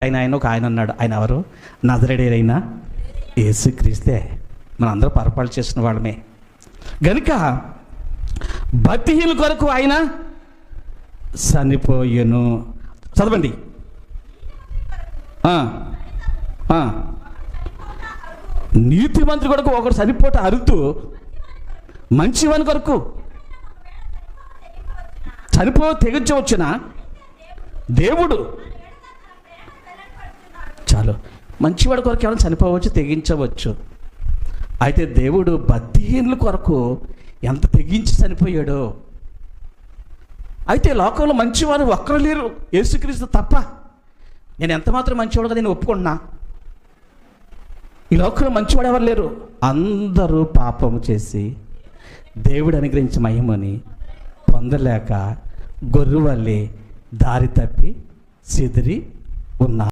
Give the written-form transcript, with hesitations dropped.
ఆయన ఒక ఆయన అన్నాడు. ఆయన ఎవరు? నజరేయుడైన యేసుక్రీస్తే. మనందరూ పొరపాటు చేసిన వాళ్ళమే గనుక భక్తిహీనుల కొరకు ఆయన చనిపోయెను. చదవండి. నీతిమంతుడి కొరకు ఒకడు చనిపోట అరుతూ మంచివాని కొరకు చనిపో తెగించవచ్చునా? దేవుడు చాలు, మంచివాడి కొరకు ఏమైనా చనిపోవచ్చు, తెగించవచ్చు. అయితే దేవుడు భక్తిహీనుల కొరకు ఎంత తెగించి చనిపోయాడో. అయితే లోకంలో మంచివారు ఒక్కరు లేరు, యేసుక్రీస్తు తప్ప. నేను ఎంత మాత్రం మంచివాడుగా నేను ఒప్పుకుంటున్నా. ఈ లోకంలో మంచివాడు ఎవరు లేరు. అందరూ పాపము చేసి దేవుడు అనుగ్రహించిన మహిమని పొందలేక గొర్రె వలె దారి తప్పి చెదిరి ఉన్నారు.